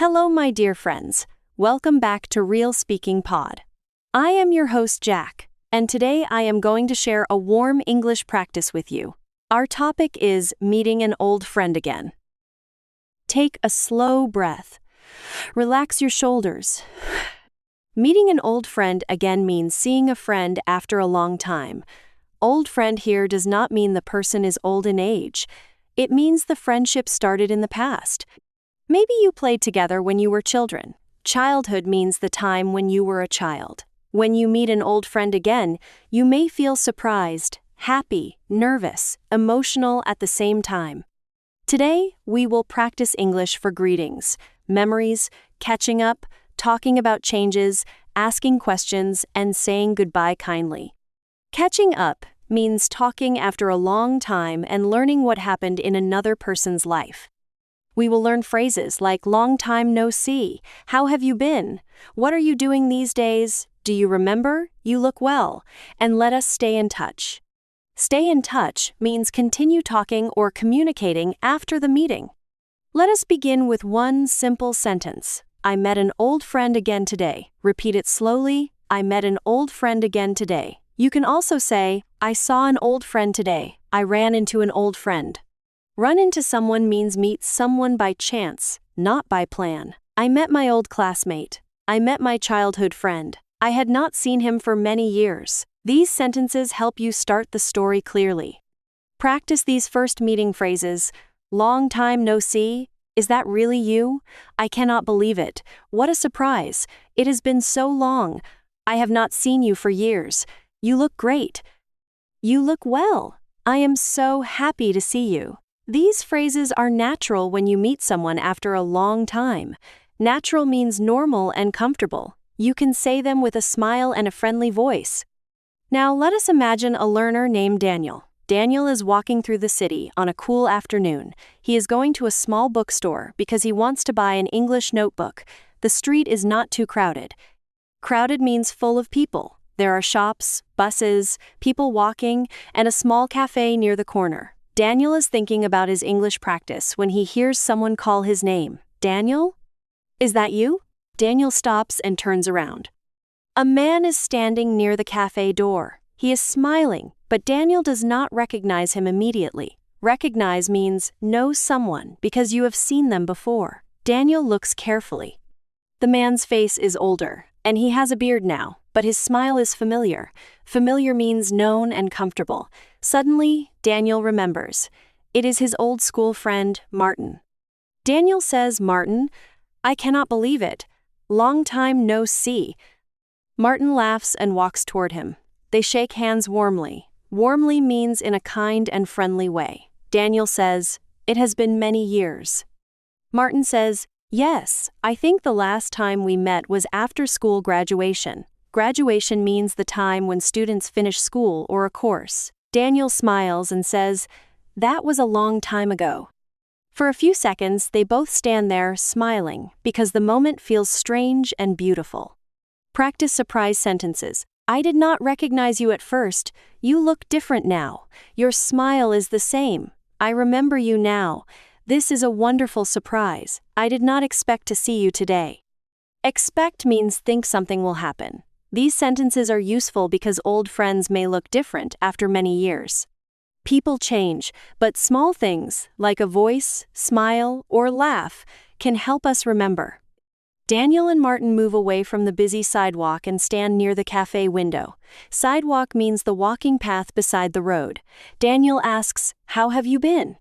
Hello, my dear friends. Welcome back to Real Speaking Pod. I am your host, Jack, and today I am going to share a warm English practice with you. Our topic is meeting an old friend again. Take a slow breath. Relax your shoulders. Meeting an old friend again means seeing a friend after a long time. Old friend here does not mean the person is old in age. It means the friendship started in the past. Maybe you played together when you were children. Childhood means the time when you were a child. When you meet an old friend again, you may feel surprised, happy, nervous, emotional at the same time. Today, we will practice English for greetings, memories, catching up, talking about changes, asking questions, and saying goodbye kindly. Catching up means talking after a long time and learning what happened in another person's life. We will learn phrases like long time no see, how have you been, what are you doing these days, do you remember, you look well, and let us stay in touch. Stay in touch means continue talking or communicating after the meeting. Let us begin with one simple sentence. I met an old friend again today. Repeat it slowly. I met an old friend again today. You can also say, I saw an old friend today. I ran into an old friend. Run into someone means meet someone by chance, not by plan. I met my old classmate. I met my childhood friend. I had not seen him for many years. These sentences help you start the story clearly. Practice these first meeting phrases. Long time no see. Is that really you? I cannot believe it. What a surprise. It has been so long. I have not seen you for years. You look great. You look well. I am so happy to see you. These phrases are natural when you meet someone after a long time. Natural means normal and comfortable. You can say them with a smile and a friendly voice. Now let us imagine a learner named Daniel. Daniel is walking through the city on a cool afternoon. He is going to a small bookstore because he wants to buy an English notebook. The street is not too crowded. Crowded means full of people. There are shops, buses, people walking, and a small cafe near the corner. Daniel is thinking about his English practice when he hears someone call his name. Daniel? Is that you? Daniel stops and turns around. A man is standing near the cafe door. He is smiling, but Daniel does not recognize him immediately. Recognize means know someone because you have seen them before. Daniel looks carefully. The man's face is older, and he has a beard now, but his smile is familiar. Familiar means known and comfortable. Suddenly, Daniel remembers. It is his old school friend, Martin. Daniel says, Martin, I cannot believe it. Long time no see. Martin laughs and walks toward him. They shake hands warmly. Warmly means in a kind and friendly way. Daniel says, it has been many years. Martin says, yes, I think the last time we met was after school graduation. Graduation means the time when students finish school or a course. Daniel smiles and says, that was a long time ago. For a few seconds, they both stand there smiling because the moment feels strange and beautiful. Practice surprise sentences. I did not recognize you at first. You look different now. Your smile is the same. I remember you now. This is a wonderful surprise. I did not expect to see you today. Expect means think something will happen. These sentences are useful because old friends may look different after many years. People change, but small things, like a voice, smile, or laugh, can help us remember. Daniel and Martin move away from the busy sidewalk and stand near the cafe window. Sidewalk means the walking path beside the road. Daniel asks, how have you been?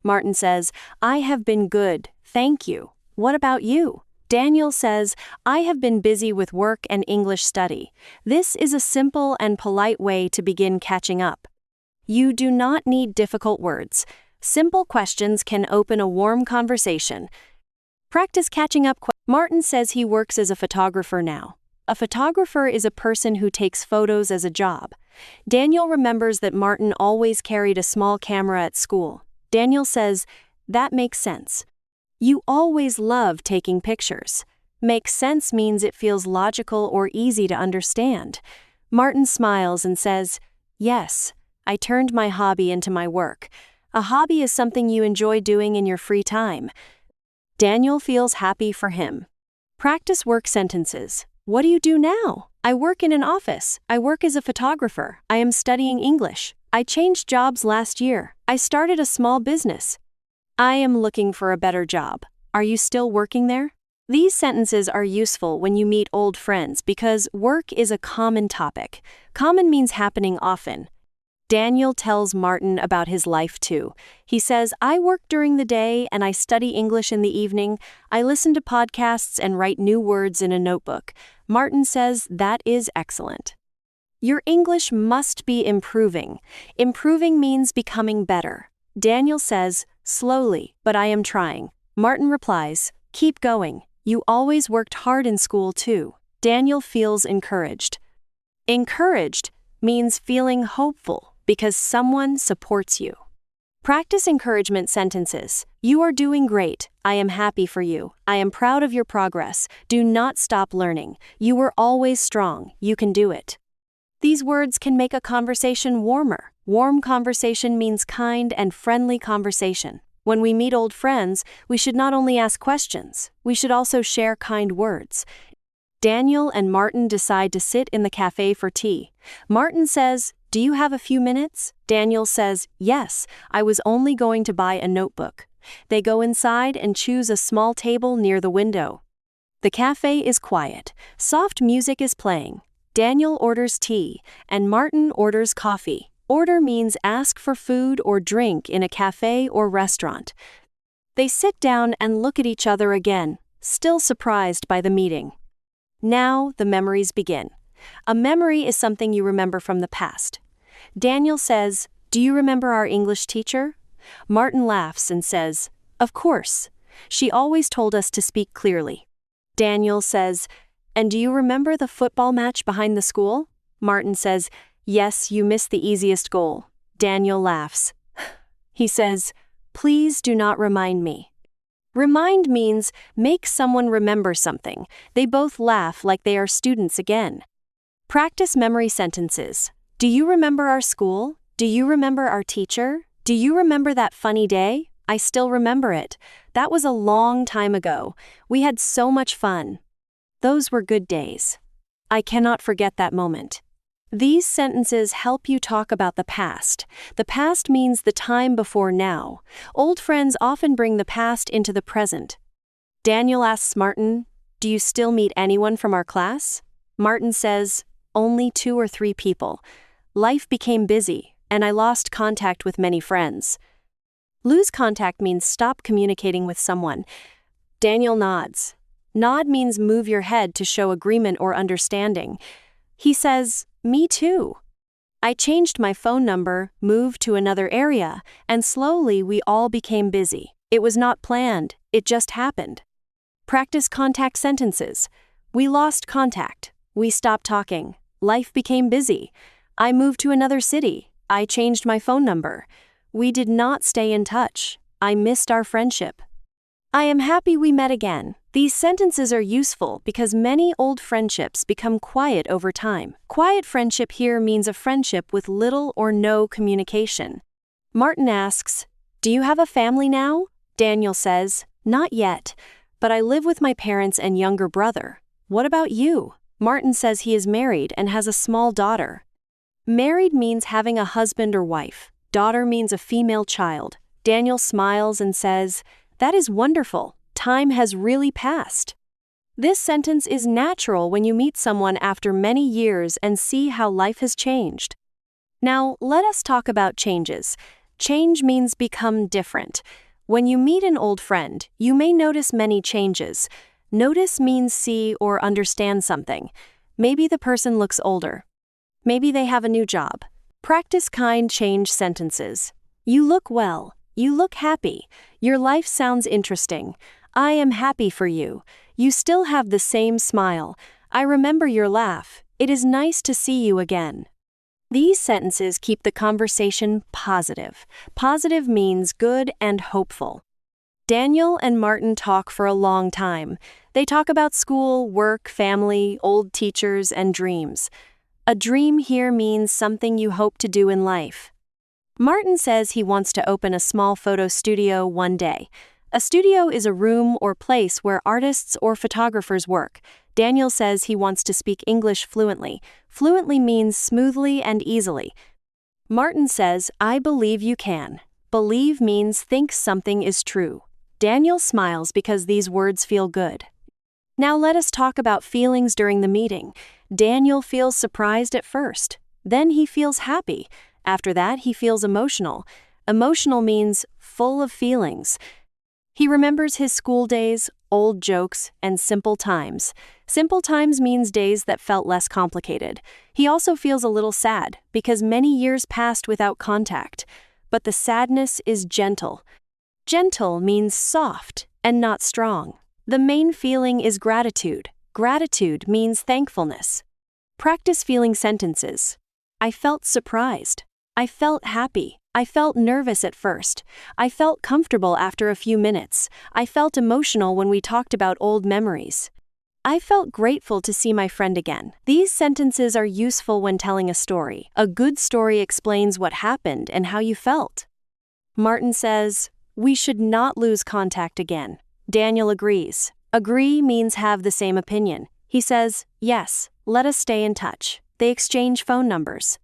Martin says, I have been good, thank you. What about you? Daniel says, I have been busy with work and English study. This is a simple and polite way to begin catching up. You do not need difficult words. Simple questions can open a warm conversation. Practice catching up. Martin says he works as a photographer now. A photographer is a person who takes photos as a job. Daniel remembers that Martin always carried a small camera at school. Daniel says, that makes sense. You always love taking pictures. Makes sense means it feels logical or easy to understand. Martin smiles and says, yes, I turned my hobby into my work. A hobby is something you enjoy doing in your free time. Daniel feels happy for him. Practice work sentences. What do you do now? I work in an office. I work as a photographer. I am studying English. I changed jobs last year. I started a small business. I am looking for a better job. Are you still working there? These sentences are useful when you meet old friends because work is a common topic. Common means happening often. Daniel tells Martin about his life too. He says, I work during the day and I study English in the evening. I listen to podcasts and write new words in a notebook. Martin says that is excellent. Your English must be improving. Improving means becoming better. Daniel says, slowly, but I am trying. Martin replies, keep going. You always worked hard in school too. Daniel feels encouraged. Encouraged means feeling hopeful because someone supports you. Practice encouragement sentences. You are doing great. I am happy for you. I am proud of your progress. Do not stop learning. You were always strong. You can do it. These words can make a conversation warmer. Warm conversation means kind and friendly conversation. When we meet old friends, we should not only ask questions, we should also share kind words. Daniel and Martin decide to sit in the cafe for tea. Martin says, do you have a few minutes? Daniel says, yes, I was only going to buy a notebook. They go inside and choose a small table near the window. The cafe is quiet. Soft music is playing. Daniel orders tea, and Martin orders coffee. Order means ask for food or drink in a cafe or restaurant. They sit down and look at each other again, still surprised by the meeting. Now the memories begin. A memory is something you remember from the past. Daniel says, do you remember our English teacher? Martin laughs and says, of course. She always told us to speak clearly. Daniel says, and do you remember the football match behind the school? Martin says, yes, you missed the easiest goal. Daniel laughs. He says, please do not remind me. Remind means make someone remember something. They both laugh like they are students again. Practice memory sentences. Do you remember our school? Do you remember our teacher? Do you remember that funny day? I still remember it. That was a long time ago. We had so much fun. Those were good days. I cannot forget that moment. These sentences help you talk about the past. The past means the time before now. Old friends often bring the past into the present. Daniel asks Martin, do you still meet anyone from our class? Martin says, only 2 or 3 people. Life became busy, and I lost contact with many friends. Lose contact means stop communicating with someone. Daniel nods. Nod means move your head to show agreement or understanding. He says, me too. I changed my phone number, moved to another area, and slowly we all became busy. It was not planned, it just happened. Practice contact sentences. We lost contact. We stopped talking. Life became busy. I moved to another city. I changed my phone number. We did not stay in touch. I missed our friendship. I am happy we met again. These sentences are useful because many old friendships become quiet over time. Quiet friendship here means a friendship with little or no communication. Martin asks, do you have a family now? Daniel says, not yet, but I live with my parents and younger brother. What about you? Martin says he is married and has a small daughter. Married means having a husband or wife. Daughter means a female child. Daniel smiles and says, that is wonderful. Time has really passed. This sentence is natural when you meet someone after many years and see how life has changed. Now, let us talk about changes. Change means become different. When you meet an old friend, you may notice many changes. Notice means see or understand something. Maybe the person looks older. Maybe they have a new job. Practice kind change sentences. You look well. You look happy. Your life sounds interesting. I am happy for you. You still have the same smile. I remember your laugh. It is nice to see you again. These sentences keep the conversation positive. Positive means good and hopeful. Daniel and Martin talk for a long time. They talk about school, work, family, old teachers, and dreams. A dream here means something you hope to do in life. Martin says he wants to open a small photo studio one day. A studio is a room or place where artists or photographers work. Daniel says he wants to speak English fluently. Fluently means smoothly and easily. Martin says, I believe you can. Believe means think something is true. Daniel smiles because these words feel good. Now let us talk about feelings during the meeting. Daniel feels surprised at first. Then he feels happy. After that, he feels emotional. Emotional means full of feelings. He remembers his school days, old jokes, and simple times. Simple times means days that felt less complicated. He also feels a little sad because many years passed without contact. But the sadness is gentle. Gentle means soft and not strong. The main feeling is gratitude. Gratitude means thankfulness. Practice feeling sentences. I felt surprised. I felt happy. I felt nervous at first. I felt comfortable after a few minutes. I felt emotional when we talked about old memories. I felt grateful to see my friend again. These sentences are useful when telling a story. A good story explains what happened and how you felt. Martin says, we should not lose contact again. Daniel agrees. Agree means have the same opinion. He says, yes, let us stay in touch. They exchange phone numbers.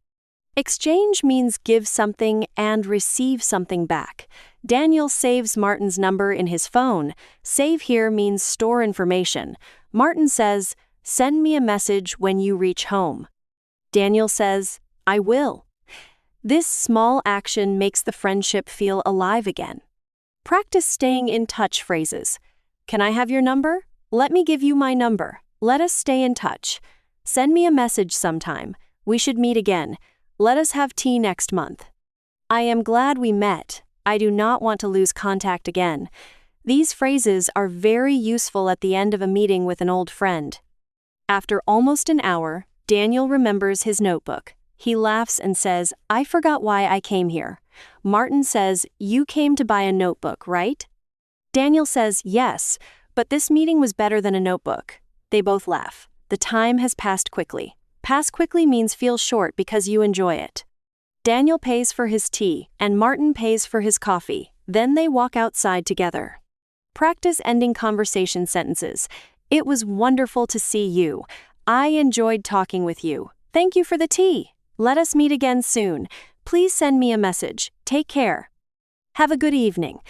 Exchange means give something and receive something back. Daniel saves Martin's number in his phone. Save here means store information. Martin says, send me a message when you reach home. Daniel says, I will. This small action makes the friendship feel alive again. Practice staying in touch phrases. Can I have your number? Let me give you my number. Let us stay in touch. Send me a message sometime. We should meet again. Let us have tea next month. I am glad we met. I do not want to lose contact again. These phrases are very useful at the end of a meeting with an old friend. After almost an hour, Daniel remembers his notebook. He laughs and says, I forgot why I came here. Martin says, you came to buy a notebook, right? Daniel says, yes, but this meeting was better than a notebook. They both laugh. The time has passed quickly. Pass quickly means feel short because you enjoy it. Daniel pays for his tea, and Martin pays for his coffee. Then they walk outside together. Practice ending conversation sentences. It was wonderful to see you. I enjoyed talking with you. Thank you for the tea. Let us meet again soon. Please send me a message. Take care. Have a good evening.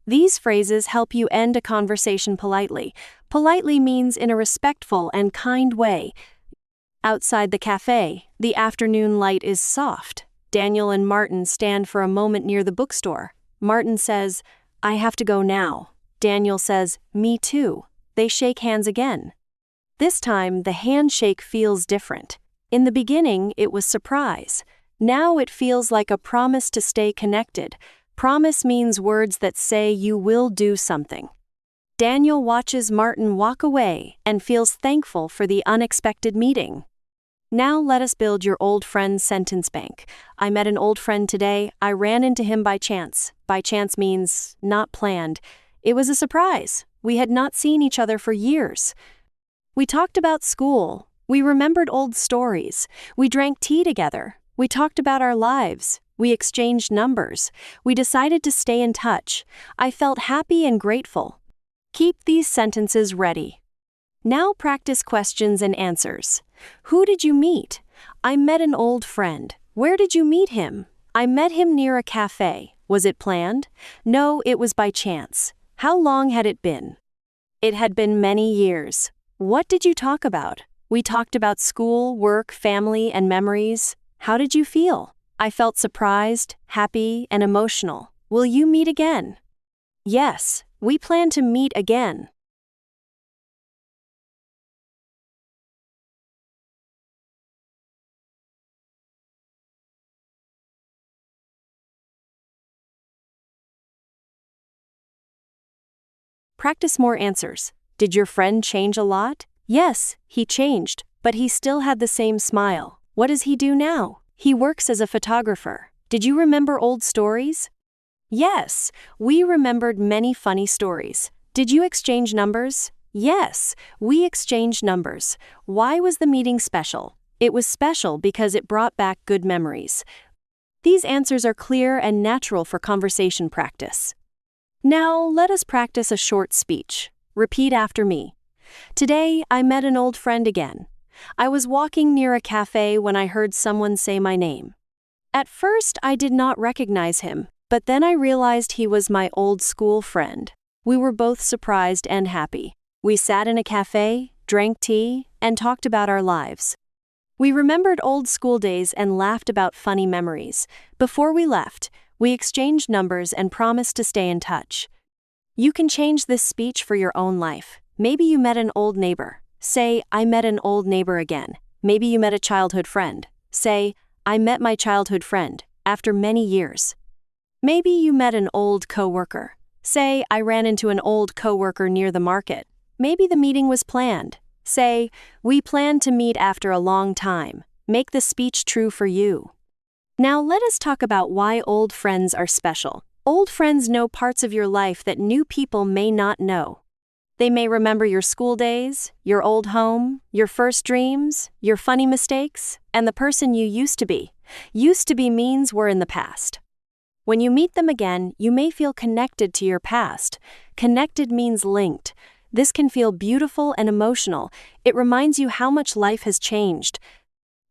These phrases help you end a conversation politely. Politely means in a respectful and kind way. Outside the cafe, the afternoon light is soft. Daniel and Martin stand for a moment near the bookstore. Martin says, I have to go now. Daniel says, me too. They shake hands again. This time, the handshake feels different. In the beginning, it was surprise. Now it feels like a promise to stay connected. Promise means words that say you will do something. Daniel watches Martin walk away and feels thankful for the unexpected meeting. Now let us build your old friend's sentence bank. I met an old friend today. I ran into him by chance. By chance means not planned. It was a surprise. We had not seen each other for years. We talked about school. We remembered old stories. We drank tea together. We talked about our lives. We exchanged numbers. We decided to stay in touch. I felt happy and grateful. Keep these sentences ready. Now practice questions and answers. Who did you meet? I met an old friend. Where did you meet him? I met him near a cafe. Was it planned? No, it was by chance. How long had it been? It had been many years. What did you talk about? We talked about school, work, family, and memories. How did you feel? I felt surprised, happy, and emotional. Will you meet again? Yes, we plan to meet again. Practice more answers. Did your friend change a lot? Yes, he changed, but he still had the same smile. What does he do now? He works as a photographer. Did you remember old stories? Yes, we remembered many funny stories. Did you exchange numbers? Yes, we exchanged numbers. Why was the meeting special? It was special because it brought back good memories. These answers are clear and natural for conversation practice. Now, let us practice a short speech. Repeat after me. Today, I met an old friend again. I was walking near a cafe when I heard someone say my name. At first, I did not recognize him, but then I realized he was my old school friend. We were both surprised and happy. We sat in a cafe, drank tea, and talked about our lives. We remembered old school days and laughed about funny memories. Before we left, we exchanged numbers and promised to stay in touch. You can change this speech for your own life. Maybe you met an old neighbor. Say, I met an old neighbor again. Maybe you met a childhood friend. Say, I met my childhood friend after many years. Maybe you met an old coworker. Say, I ran into an old coworker near the market. Maybe the meeting was planned. Say, we planned to meet after a long time. Make the speech true for you. Now let us talk about why old friends are special. Old friends know parts of your life that new people may not know. They may remember your school days, your old home, your first dreams, your funny mistakes, and the person you used to be. Used to be means we're in the past. When you meet them again, you may feel connected to your past. Connected means linked. This can feel beautiful and emotional. It reminds you how much life has changed.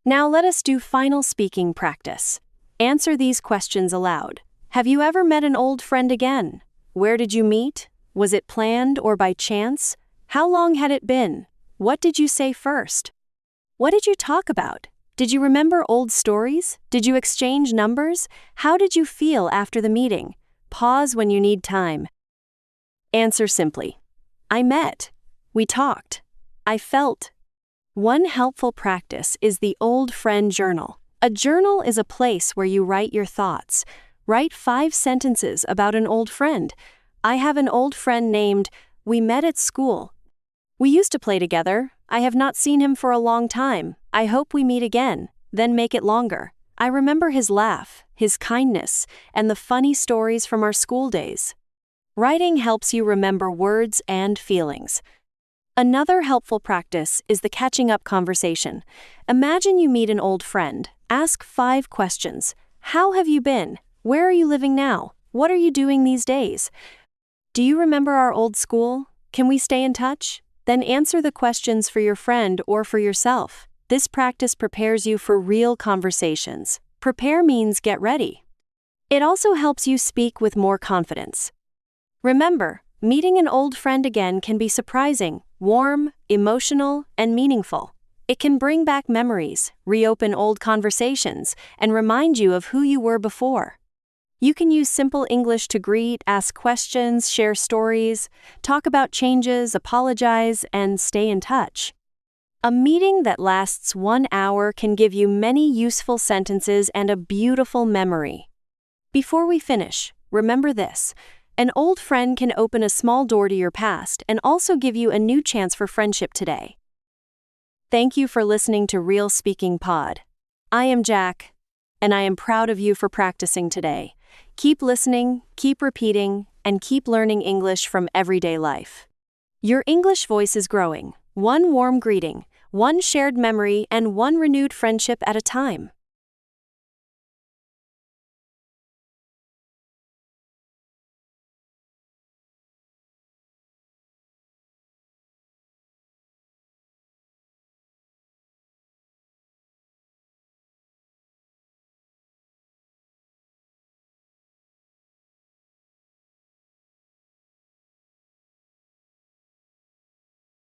Now let us do final speaking practice. Answer these questions aloud. Have you ever met an old friend again? Where did you meet? Was it planned or by chance? How long had it been? What did you say first? What did you talk about? Did you remember old stories? Did you exchange numbers? How did you feel after the meeting? Pause when you need time. Answer simply. I met. We talked. I felt. One helpful practice is the Old Friend Journal. A journal is a place where you write your thoughts. Write 5 sentences about an old friend. I have an old friend named, We met at school. We used to play together. I have not seen him for a long time. I hope we meet again. Then make it longer. I remember his laugh, his kindness, and the funny stories from our school days. Writing helps you remember words and feelings. Another helpful practice is the catching up conversation. Imagine you meet an old friend. Ask 5 questions. How have you been? Where are you living now? What are you doing these days? Do you remember our old school? Can we stay in touch? Then answer the questions for your friend or for yourself. This practice prepares you for real conversations. Prepare means get ready. It also helps you speak with more confidence. Remember, meeting an old friend again can be surprising, warm, emotional, and meaningful. It can bring back memories, reopen old conversations, and remind you of who you were before. You can use simple English to greet, ask questions, share stories, talk about changes, apologize, and stay in touch. A meeting that lasts 1 hour can give you many useful sentences and a beautiful memory. Before we finish, remember this. An old friend can open a small door to your past and also give you a new chance for friendship today. Thank you for listening to Real Speaking Pod. I am Jack, and I am proud of you for practicing today. Keep listening, keep repeating, and keep learning English from everyday life. Your English voice is growing, one warm greeting, one shared memory, and one renewed friendship at a time.